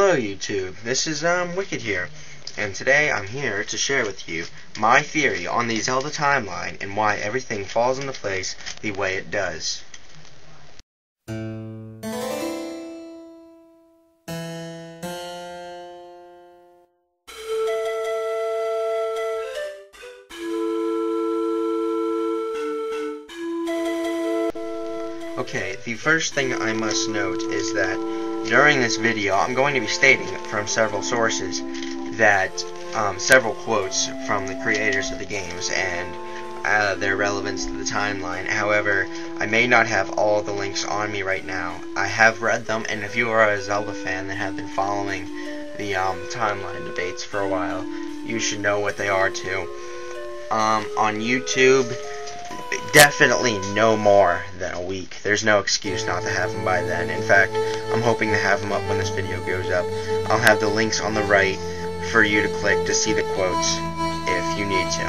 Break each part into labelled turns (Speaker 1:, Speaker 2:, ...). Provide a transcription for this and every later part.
Speaker 1: Hello YouTube, this is Wicked here, and today I'm here to share with you my theory on the Zelda timeline and why everything falls into place the way it does. Okay, the first thing I must note is that during this video I'm going to be stating from several sources that several quotes from the creators of the games and their relevance to the timeline. However, I may not have all the links on me right now. I have read them, and if you are a Zelda fan that have been following the timeline debates for a while, you should know what they are too. On YouTube, definitely no more than a week. There's no excuse not to have them by then. In fact, I'm hoping to have them up when this video goes up. I'll have the links on the right for you to click to see the quotes if you need to.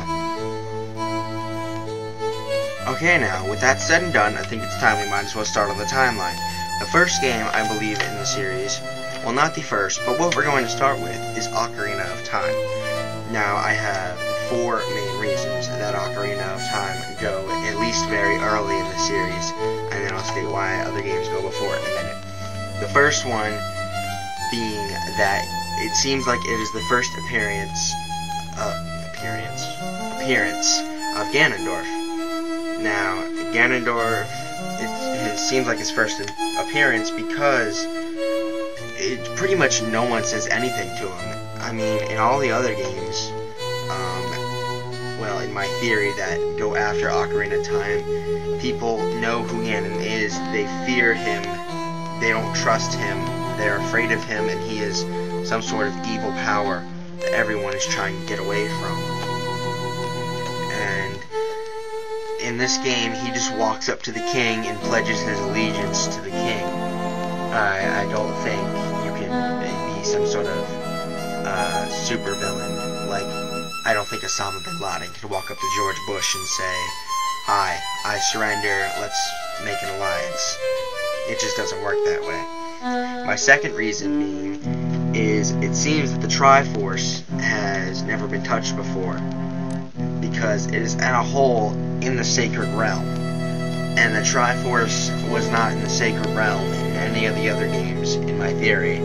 Speaker 1: Okay, now, with that said and done, I think it's time we might as well start on the timeline. The first game, I believe, in the series, well, not the first, but what we're going to start with is Ocarina of Time. Now, I have four main reasons that Ocarina of Time go at least very early in the series, and then I'll state why other games go before it in a minute. The first one being that it seems like it is the first appearance of Ganondorf. Now, Ganondorf, it seems like his first appearance because pretty much no one says anything to him. I mean, in all the other games, well, in my theory that go after Ocarina of Time, people know who Ganon is, they fear him, they don't trust him, they're afraid of him, and he is some sort of evil power that everyone is trying to get away from. And in this game, he just walks up to the king and pledges his allegiance to the king. I don't think you can be some sort of super villain. Like, I don't think Osama bin Laden could walk up to George Bush and say, "Hi, I surrender, let's make an alliance." It just doesn't work that way. My second reason being is it seems that the Triforce has never been touched before because it is at a hole in the Sacred Realm, and the Triforce was not in the Sacred Realm in any of the other games, in my theory,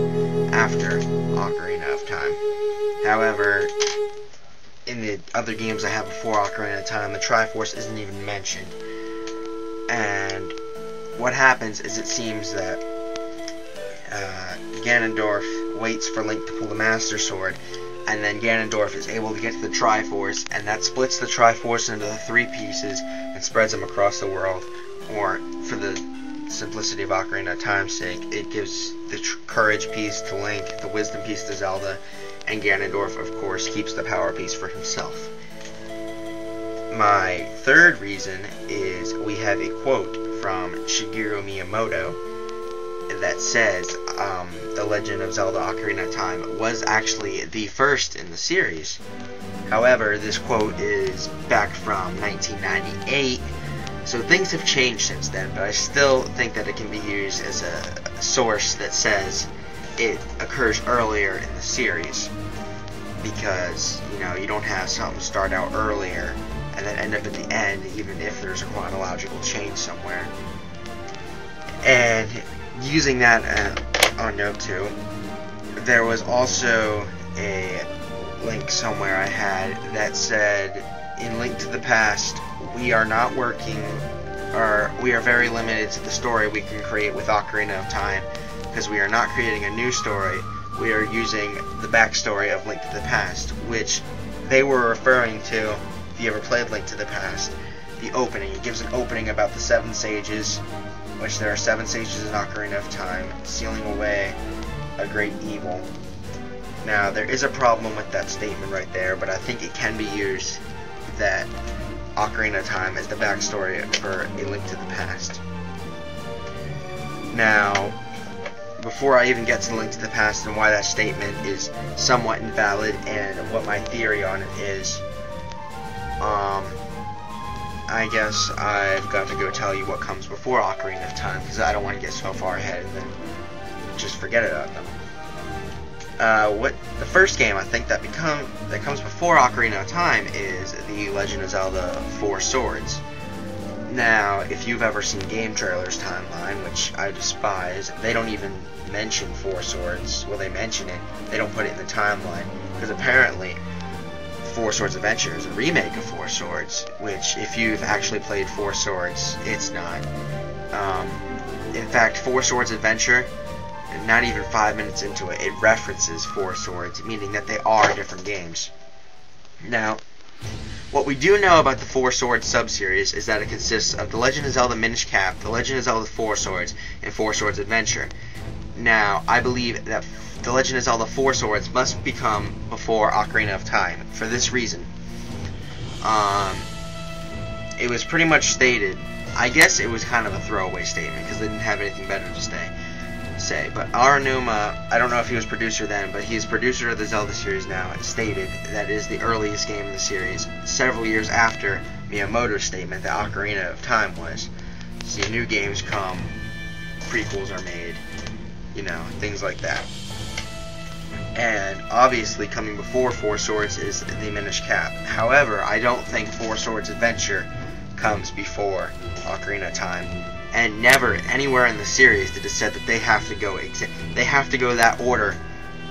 Speaker 1: after Ocarina of Time. However, in the other games I have before Ocarina of Time, the Triforce isn't even mentioned. And what happens is it seems that Ganondorf waits for Link to pull the Master Sword, and then Ganondorf is able to get to the Triforce, and that splits the Triforce into the three pieces and spreads them across the world. Or, for the simplicity of Ocarina of Time's sake, it gives the courage piece to Link, the wisdom piece to Zelda, and Ganondorf, of course, keeps the power piece for himself. My third reason is we have a quote from Shigeru Miyamoto that says The Legend of Zelda Ocarina of Time was actually the first in the series. However, this quote is back from 1998, so things have changed since then, but I still think that it can be used as a source that says it occurs earlier in the series, because, you know, you don't have something start out earlier and then end up at the end, even if there's a chronological change somewhere. And using that on note 2, there was also a link somewhere I had that said, in Link to the Past, we are not working, or we are very limited to the story we can create with Ocarina of Time, because we are not creating a new story, we are using the backstory of Link to the Past, which they were referring to, if you ever played Link to the Past, the opening. It gives an opening about the 7 sages, which there are 7 sages in Ocarina of Time, sealing away a great evil. Now, there is a problem with that statement right there, but I think it can be used that Ocarina of Time is the backstory for A Link to the Past. Now, before I even get to the Link to the Past and why that statement is somewhat invalid and what my theory on it is, I guess I've got to go tell you what comes before Ocarina of Time, because I don't want to get so far ahead and then just forget about them. What the first game I think that comes before Ocarina of Time is The Legend of Zelda 4 Swords. Now, if you've ever seen game trailers timeline, which I despise, they don't even mention 4 Swords. Well, they mention it, they don't put it in the timeline, because apparently 4 Swords Adventure is a remake of 4 Swords, which if you've actually played 4 Swords, it's not. In fact, 4 Swords Adventure, not even 5 minutes into it, it references 4 Swords, meaning that they are different games. Now, what we do know about the 4 Swords sub-series is that it consists of The Legend of Zelda Minish Cap, The Legend of Zelda 4 Swords, and 4 Swords Adventure. Now, I believe that The Legend of Zelda 4 Swords must become before Ocarina of Time, for this reason. It was pretty much stated, I guess it was kind of a throwaway statement, because they didn't have anything better to say, but Aonuma, I don't know if he was producer then, but he's producer of the Zelda series now, stated that it is the earliest game in the series, several years after Miyamoto's statement that Ocarina of Time was. See, new games come, prequels are made, you know, things like that. And obviously coming before 4 Swords is the Minish Cap. However, I don't think 4 Swords Adventure comes before Ocarina of Time. And never anywhere in the series did it said that they have to go that order,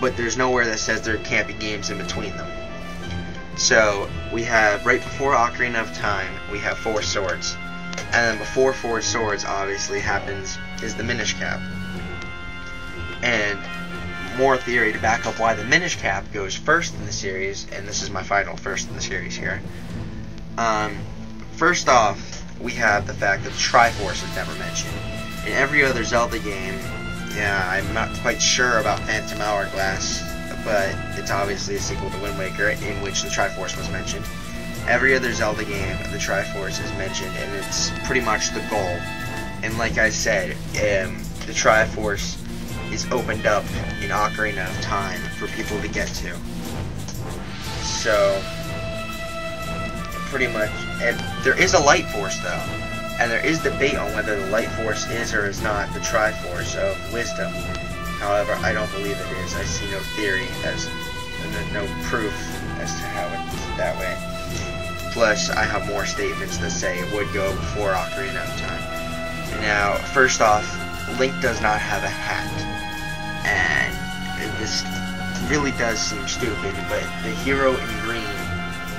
Speaker 1: but there's nowhere that says there can't be games in between them. So we have right before Ocarina of Time, we have 4 Swords, and then before 4 Swords obviously happens is the Minish Cap. And more theory to back up why the Minish Cap goes first in the series, and this is my final first in the series here. First off, we have the fact that the Triforce is never mentioned. In every other Zelda game, yeah, I'm not quite sure about Phantom Hourglass, but it's obviously a sequel to Wind Waker in which the Triforce was mentioned. Every other Zelda game, the Triforce is mentioned, and it's pretty much the goal. And like I said, the Triforce is opened up in Ocarina of Time for people to get to. So, pretty much, and there is a Light Force though, and there is debate on whether the Light Force is or is not the Triforce of Wisdom. However, I don't believe it is. I see no theory no proof as to how it's that way. Plus, I have more statements that say it would go before Ocarina of Time. Now, first off, Link does not have a hat, and this really does seem stupid, but the hero in green,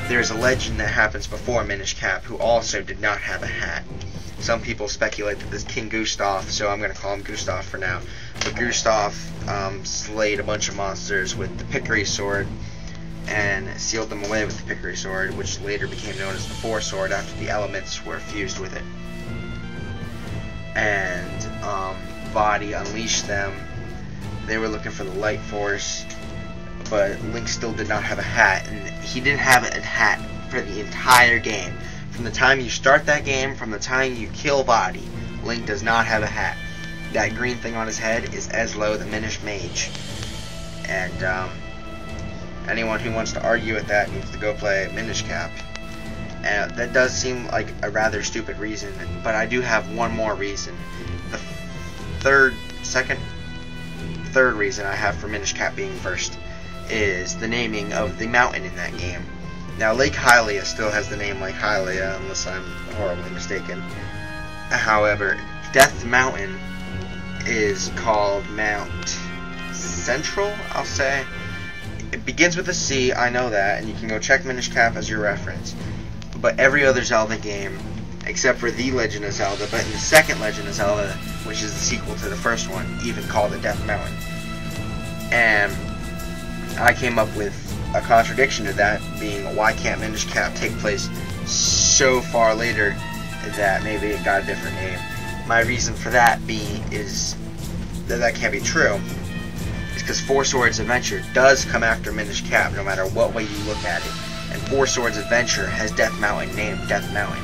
Speaker 1: there's a legend that happens before Minish Cap who also did not have a hat. Some people speculate that this King Gustav, so I'm going to call him Gustav for now, but Gustav slayed a bunch of monsters with the Pickery Sword and sealed them away with the Pickery Sword, which later became known as the Four Sword after the elements were fused with it. And Vaati unleashed them. They were looking for the Light Force, but Link still did not have a hat, and he didn't have a hat for the entire game. From the time you start that game, from the time you kill Vaati, Link does not have a hat. That green thing on his head is Eslo, the Minish Mage. And anyone who wants to argue with that needs to go play Minish Cap. And that does seem like a rather stupid reason, but I do have one more reason. The third reason I have for Minish Cap being first is the naming of the mountain in that game. Now, Lake Hylia still has the name Lake Hylia, unless I'm horribly mistaken. However, Death Mountain is called Mount Central, I'll say. It begins with a C, I know that, and you can go check Minish Cap as your reference. But every other Zelda game, except for The Legend of Zelda, but in the second Legend of Zelda, which is the sequel to the first one, even called it Death Mountain. And I came up with a contradiction to that, being why can't Minish Cap take place so far later that maybe it got a different name. My reason for that is that can't be true. It's because 4 Swords Adventure does come after Minish Cap, no matter what way you look at it. And 4 Swords Adventure has Death Mountain named Death Mountain.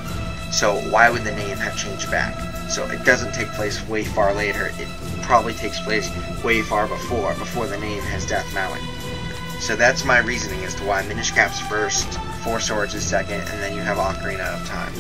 Speaker 1: So why would the name have changed back? So it doesn't take place way far later. It probably takes place way far before the name has Death Mountain. So that's my reasoning as to why Minish Cap's first, 4 Swords is second, and then you have Ocarina of Time.